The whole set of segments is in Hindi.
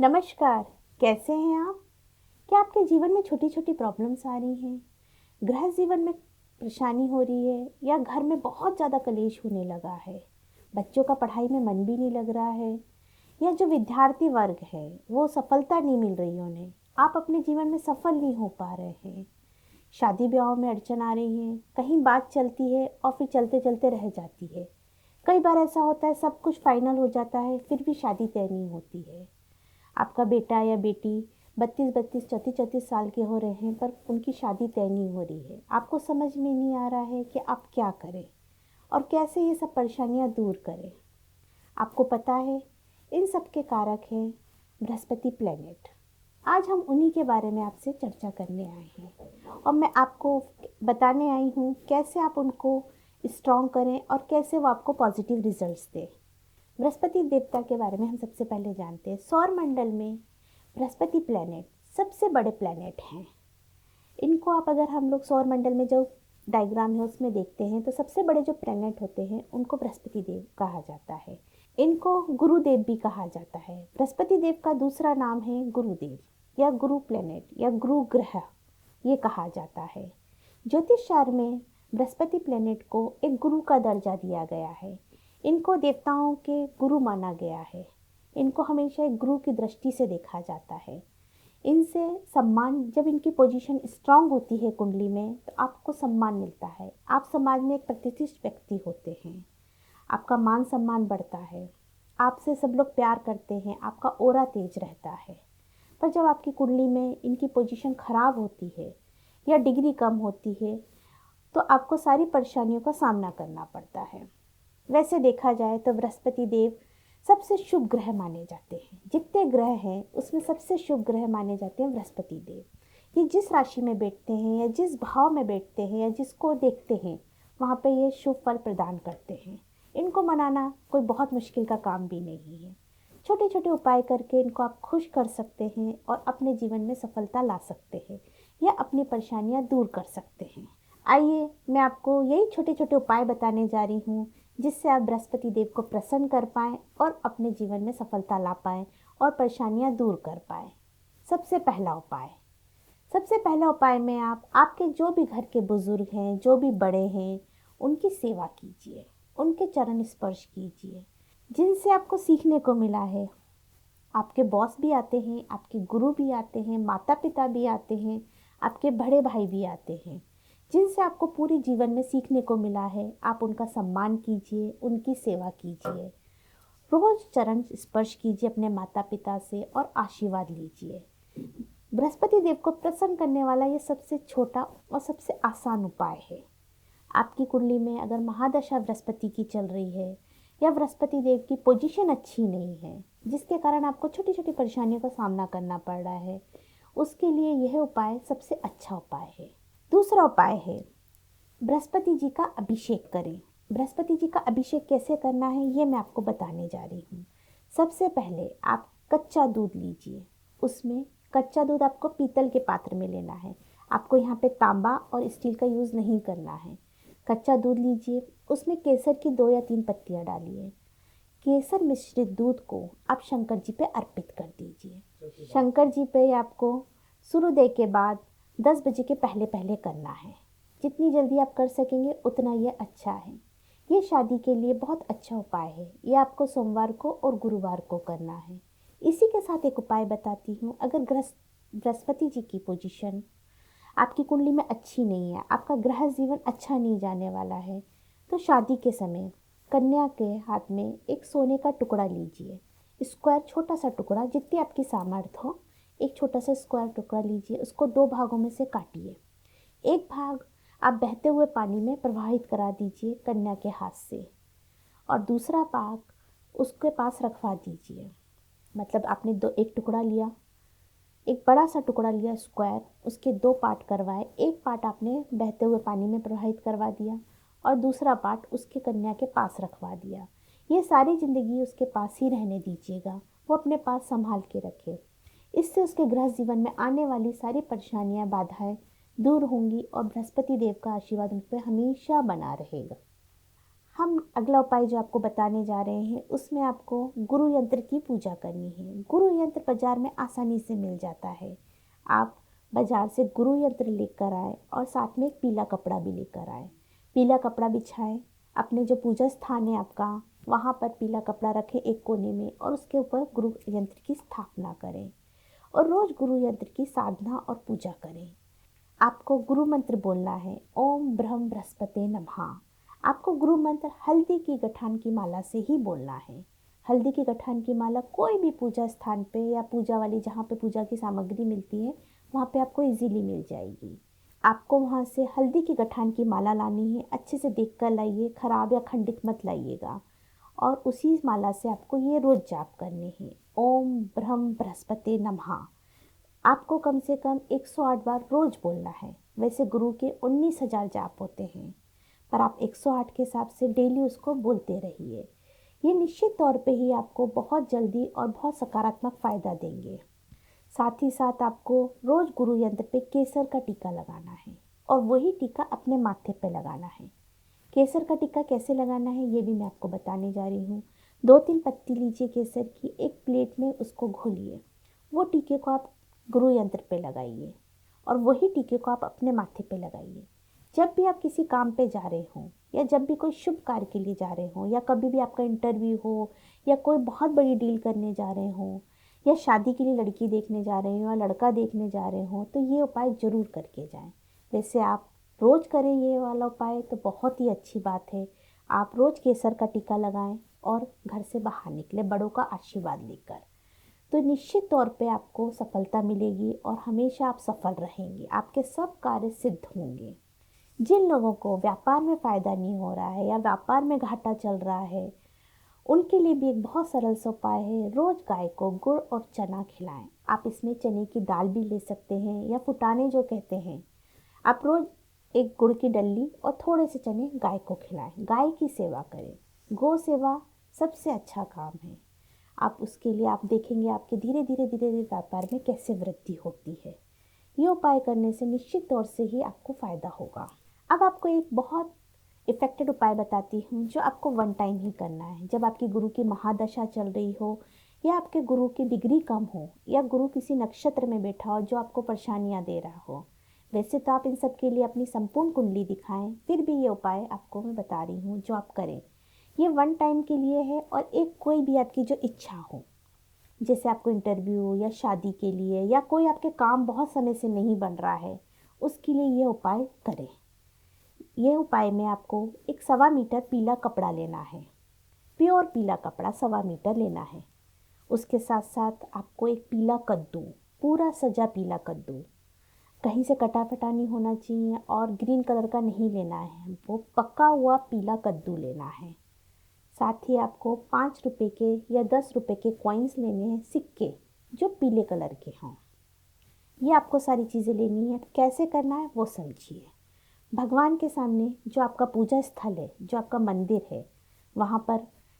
नमस्कार। कैसे हैं आप? क्या आपके जीवन में छोटी छोटी प्रॉब्लम्स आ रही हैं? गृह जीवन में परेशानी हो रही है या घर में बहुत ज़्यादा कलेश होने लगा है? बच्चों का पढ़ाई में मन भी नहीं लग रहा है, या जो विद्यार्थी वर्ग है वो सफलता नहीं मिल रही उन्हें, आप अपने जीवन में सफल नहीं हो पा रहे हैं। शादी ब्याह में अड़चन आ रही है, कहीं बात चलती है और फिर चलते चलते रह जाती है। कई बार ऐसा होता है सब कुछ फाइनल हो जाता है फिर भी शादी तय नहीं होती है। आपका बेटा या बेटी 32-32 34-34 साल के हो रहे हैं पर उनकी शादी तय नहीं हो रही है। आपको समझ में नहीं आ रहा है कि आप क्या करें और कैसे ये सब परेशानियां दूर करें। आपको पता है इन सब के कारक हैं बृहस्पति प्लैनेट। आज हम उन्हीं के बारे में आपसे चर्चा करने आए हैं और मैं आपको बताने आई हूँ कैसे आप उनको स्ट्रॉन्ग करें और कैसे वो आपको पॉजिटिव रिजल्ट्स दें। बृहस्पति देवता के बारे में हम सबसे पहले जानते हैं। सौर मंडल में बृहस्पति प्लैनेट सबसे बड़े प्लैनेट हैं। इनको आप अगर हम लोग सौर मंडल में जो डायग्राम है उसमें देखते हैं तो सबसे बड़े जो प्लैनेट होते हैं उनको बृहस्पति देव कहा जाता है। इनको गुरुदेव भी कहा जाता है। बृहस्पति देव का दूसरा नाम है गुरुदेव या गुरु प्लैनेट या गुरु ग्रह ये कहा जाता है। ज्योतिष शास्त्र में बृहस्पति प्लैनेट को एक गुरु का दर्जा दिया गया है। इनको देवताओं के गुरु माना गया है। इनको हमेशा एक गुरु की दृष्टि से देखा जाता है। इनसे सम्मान, जब इनकी पोजीशन स्ट्रांग होती है कुंडली में तो आपको सम्मान मिलता है। आप समाज में एक प्रतिष्ठित व्यक्ति होते हैं। आपका मान सम्मान बढ़ता है। आपसे सब लोग प्यार करते हैं। आपका ऑरा तेज रहता है। पर जब आपकी कुंडली में इनकी पोजीशन खराब होती है या डिग्री कम होती है तो आपको सारी परेशानियों का सामना करना पड़ता है। वैसे देखा जाए तो बृहस्पति देव सबसे शुभ ग्रह माने जाते हैं। जितने ग्रह हैं उसमें सबसे शुभ ग्रह माने जाते हैं बृहस्पति देव। ये जिस राशि में बैठते हैं या जिस भाव में बैठते हैं या जिसको देखते हैं वहाँ पे ये शुभ फल प्रदान करते हैं। इनको मनाना कोई बहुत मुश्किल का काम भी नहीं है। छोटे छोटे उपाय करके इनको आप खुश कर सकते हैं और अपने जीवन में सफलता ला सकते हैं या अपनी परेशानियाँ दूर कर सकते हैं। आइए मैं आपको यही छोटे छोटे उपाय बताने जा रही हूँ जिससे आप बृहस्पति देव को प्रसन्न कर पाएँ और अपने जीवन में सफलता ला पाएँ और परेशानियाँ दूर कर पाएँ। सबसे पहला उपाय में आप आपके जो भी घर के बुजुर्ग हैं, जो भी बड़े हैं, उनकी सेवा कीजिए, उनके चरण स्पर्श कीजिए। जिनसे आपको सीखने को मिला है, आपके बॉस भी आते हैं, आपके गुरु भी आते हैं, माता पिता भी आते हैं, आपके बड़े भाई भी आते हैं, जिनसे आपको पूरे जीवन में सीखने को मिला है। आप उनका सम्मान कीजिए, उनकी सेवा कीजिए। रोज चरण स्पर्श कीजिए अपने माता पिता से और आशीर्वाद लीजिए। बृहस्पति देव को प्रसन्न करने वाला ये सबसे छोटा और सबसे आसान उपाय है। आपकी कुंडली में अगर महादशा बृहस्पति की चल रही है या बृहस्पति देव की पोजीशन अच्छी नहीं है जिसके कारण आपको छोटी छोटी परेशानियों का सामना करना पड़ रहा है, उसके लिए यह उपाय सबसे अच्छा उपाय है। दूसरा उपाय है बृहस्पति जी का अभिषेक करें। बृहस्पति जी का अभिषेक कैसे करना है ये मैं आपको बताने जा रही हूँ। सबसे पहले आप कच्चा दूध लीजिए। उसमें कच्चा दूध आपको पीतल के पात्र में लेना है। आपको यहाँ पे तांबा और स्टील का यूज़ नहीं करना है। कच्चा दूध लीजिए, उसमें केसर की 2 या 3 पत्तियाँ डालिए। केसर मिश्रित दूध को आप शंकर जी पे अर्पित कर दीजिए। शंकर जी पे आपको सूर्योदय के बाद 10 बजे के पहले पहले करना है। जितनी जल्दी आप कर सकेंगे उतना ये अच्छा है। ये शादी के लिए बहुत अच्छा उपाय है। ये आपको सोमवार को और गुरुवार को करना है। इसी के साथ एक उपाय बताती हूँ। अगर बृहस्पति जी की पोजीशन आपकी कुंडली में अच्छी नहीं है, आपका ग्रह जीवन अच्छा नहीं जाने वाला है, तो शादी के समय कन्या के हाथ में एक सोने का टुकड़ा लीजिए। स्क्वायर छोटा सा टुकड़ा, जितनी आपकी सामर्थ्य हो, एक छोटा सा स्क्वायर टुकड़ा लीजिए। उसको 2 भागों में से काटिए। एक भाग आप बहते हुए पानी में प्रवाहित करा दीजिए कन्या के हाथ से और दूसरा भाग उसके पास रखवा दीजिए। मतलब आपने एक टुकड़ा लिया, एक बड़ा सा टुकड़ा लिया स्क्वायर, उसके 2 पार्ट करवाए। एक पार्ट आपने बहते हुए पानी में प्रवाहित करवा दिया और दूसरा पार्ट उसके कन्या के पास रखवा दिया। ये सारी ज़िंदगी उसके पास ही रहने दीजिएगा, वो अपने पास संभाल के रखे। इससे उसके गृह जीवन में आने वाली सारी परेशानियां, बाधाएं दूर होंगी और बृहस्पति देव का आशीर्वाद उन पर हमेशा बना रहेगा। हम अगला उपाय जो आपको बताने जा रहे हैं उसमें आपको गुरु यंत्र की पूजा करनी है। गुरु यंत्र बाजार में आसानी से मिल जाता है। आप बाजार से गुरु यंत्र लेकर आए और साथ में एक पीला कपड़ा भी लेकर आए। पीला कपड़ा बिछाएं, अपने जो पूजा स्थान है आपका वहाँ पर पीला कपड़ा रखें एक कोने में और उसके ऊपर गुरु यंत्र की स्थापना करें और रोज़ गुरु यंत्र की साधना और पूजा करें। आपको गुरु मंत्र बोलना है, ओम ब्रह्म बृहस्पते नमः। आपको गुरु मंत्र हल्दी की गठान की माला से ही बोलना है। हल्दी की गठान की माला कोई भी पूजा स्थान पे या पूजा वाली जहाँ पे पूजा की सामग्री मिलती है वहाँ पे आपको इजीली मिल जाएगी। आपको वहाँ से हल्दी की गठान की माला लानी है, अच्छे से देख कर लाइए, खराब या खंडित मत लाइएगा। और उसी माला से आपको ये रोज़ जाप करने हैं, ओम ब्रह्म बृहस्पते नमः। आपको कम से कम 108 बार रोज़ बोलना है। वैसे गुरु के 19,000 जाप होते हैं, पर आप 108 के हिसाब से डेली उसको बोलते रहिए। ये निश्चित तौर पे ही आपको बहुत जल्दी और बहुत सकारात्मक फ़ायदा देंगे। साथ ही साथ आपको रोज़ गुरु यंत्र पे केसर का टीका लगाना है और वही टीका अपने माथे पे लगाना है। केसर का टीका कैसे लगाना है ये भी मैं आपको बताने जा रही हूँ। 2-3 पत्ती लीजिए केसर की, एक प्लेट में उसको घोलिए। वो टीके को आप गुरु यंत्र पे लगाइए और वही टीके को आप अपने माथे पे लगाइए। जब भी आप किसी काम पे जा रहे हों या जब भी कोई शुभ कार्य के लिए जा रहे हों या कभी भी आपका इंटरव्यू हो या कोई बहुत बड़ी डील करने जा रहे हों या शादी के लिए लड़की देखने जा रहे हो या लड़का देखने जा रहे हो तो ये उपाय ज़रूर करके जाएं। वैसे आप रोज़ करें ये वाला उपाय तो बहुत ही अच्छी बात है। आप रोज़ केसर का टीका लगाएं और घर से बाहर निकले बड़ों का आशीर्वाद लेकर, तो निश्चित तौर पे आपको सफलता मिलेगी और हमेशा आप सफल रहेंगे। आपके सब कार्य सिद्ध होंगे। जिन लोगों को व्यापार में फ़ायदा नहीं हो रहा है या व्यापार में घाटा चल रहा है उनके लिए भी एक बहुत सरल सा उपाय है, रोज़ गाय को गुड़ और चना खिलाएं। आप इसमें चने की दाल भी ले सकते हैं या फुटाने जो कहते हैं। आप रोज़ एक गुड़ की डल्ली और थोड़े से चने गाय को खिलाएं। गाय की सेवा करें। गौ सेवा सबसे अच्छा काम है। आप उसके लिए आप देखेंगे आपके धीरे धीरे व्यापार में कैसे वृद्धि होती है। ये उपाय करने से निश्चित तौर से ही आपको फ़ायदा होगा। अब आपको एक बहुत इफ़ेक्टेड उपाय बताती हूँ जो आपको वन टाइम ही करना है। जब आपकी गुरु की महादशा चल रही हो या आपके गुरु की डिग्री कम हो या गुरु किसी नक्षत्र में बैठा हो जो आपको परेशानियाँ दे रहा हो। वैसे तो आप इन सब के लिए अपनी संपूर्ण कुंडली दिखाएं, फिर भी ये उपाय आपको मैं बता रही हूँ जो आप करें। ये वन टाइम के लिए है और एक कोई भी आपकी जो इच्छा हो, जैसे आपको इंटरव्यू या शादी के लिए या कोई आपके काम बहुत समय से नहीं बन रहा है, उसके लिए ये उपाय करें। ये उपाय में आपको एक 1.25 मीटर पीला कपड़ा लेना है, प्योर पीला कपड़ा 1.25 मीटर लेना है। उसके साथ साथ आपको एक पीला कद्दू, पूरा सजा पीला कद्दू, कहीं से कटा फटा नहीं होना चाहिए और ग्रीन कलर का नहीं लेना है, वो पका हुआ पीला कद्दू लेना है। साथ ही आपको 5 रुपए के या 10 रुपए के कॉइन्स लेने हैं, सिक्के जो पीले कलर के हों। ये आपको सारी चीज़ें लेनी है। कैसे करना है वो समझिए। भगवान के सामने जो आपका पूजा स्थल है, जो आपका मंदिर है, वहाँ पर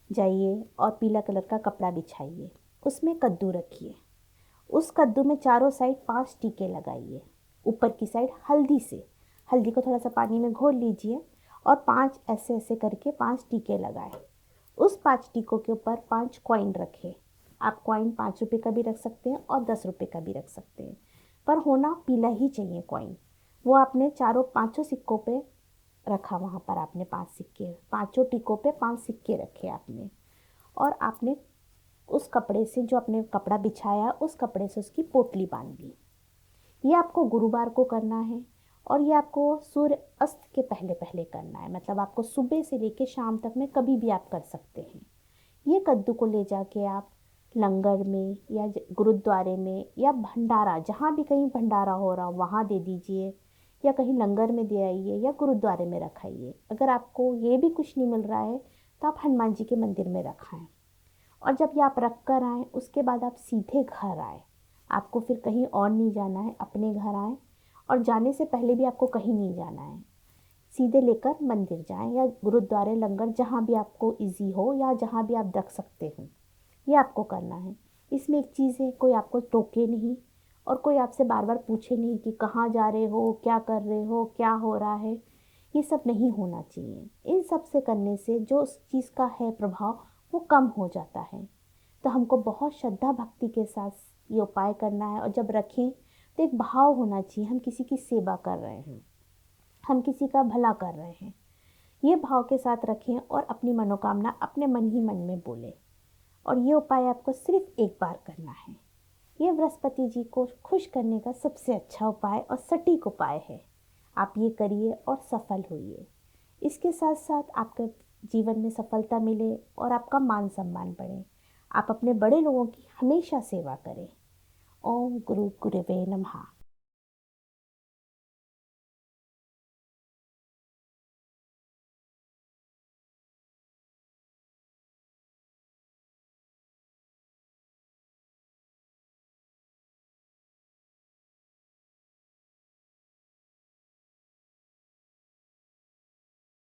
जाइए और पीला कलर का कपड़ा बिछाइए, उसमें कद्दू रखिए। उस कद्दू में चारों साइड 5 टीके लगाइए। ऊपर की साइड हल्दी से, हल्दी को थोड़ा सा पानी में घोल लीजिए और 5 ऐसे ऐसे करके 5 टीके लगाए। उस 5 टीकों के ऊपर 5 कॉइन रखें। आप कॉइन 5 रुपये का भी रख सकते हैं और 10 रुपये का भी रख सकते हैं, पर होना पीला ही चाहिए कॉइन। वो आपने चारों 5 सिक्कों पे रखा, वहाँ पर आपने 5 सिक्के, 5 टीकों पे 5 सिक्के रखे आपने, और आपने उस कपड़े से जो आपने कपड़ा बिछाया उस कपड़े से उसकी पोटली बांध दी। ये आपको गुरुवार को करना है और ये आपको सूर्य अस्त के पहले पहले करना है, मतलब आपको सुबह से लेकर शाम तक में कभी भी आप कर सकते हैं। ये कद्दू को ले जाके आप लंगर में या गुरुद्वारे में या भंडारा, जहाँ भी कहीं भंडारा हो रहा हो वहाँ दे दीजिए, या कहीं लंगर में दे आइए या गुरुद्वारे में रखाइए। अगर आपको ये भी कुछ नहीं मिल रहा है तो आप हनुमान जी के मंदिर में रखाएं। और जब ये आप रख कर आएँ उसके बाद आप सीधे घर आए। आपको फिर कहीं और नहीं जाना है, अपने घर आएँ और जाने से पहले भी आपको कहीं नहीं जाना है। सीधे लेकर मंदिर जाएं या गुरुद्वारे लंगर जहाँ भी आपको इजी हो या जहाँ भी आप रख सकते हो, ये आपको करना है। इसमें एक चीज़ है, कोई आपको टोके नहीं और कोई आपसे बार बार पूछे नहीं कि कहाँ जा रहे हो, क्या कर रहे हो, क्या हो रहा है। ये सब नहीं होना चाहिए। इन सब से करने से जो उस चीज़ का है प्रभाव वो कम हो जाता है। तो हमको बहुत श्रद्धा भक्ति के साथ ये उपाय करना है, और जब रखें तो एक भाव होना चाहिए, हम किसी की सेवा कर रहे हैं, हम किसी का भला कर रहे हैं। ये भाव के साथ रखें और अपनी मनोकामना अपने मन ही मन में बोलें। और ये उपाय आपको सिर्फ एक बार करना है। ये बृहस्पति जी को खुश करने का सबसे अच्छा उपाय और सटीक उपाय है। आप ये करिए और सफल होइए। इसके साथ साथ आपके जीवन में सफलता मिले और आपका मान सम्मान बढ़े। आप अपने बड़े लोगों की हमेशा सेवा करें। ओम गुरु गुरुवे नमः।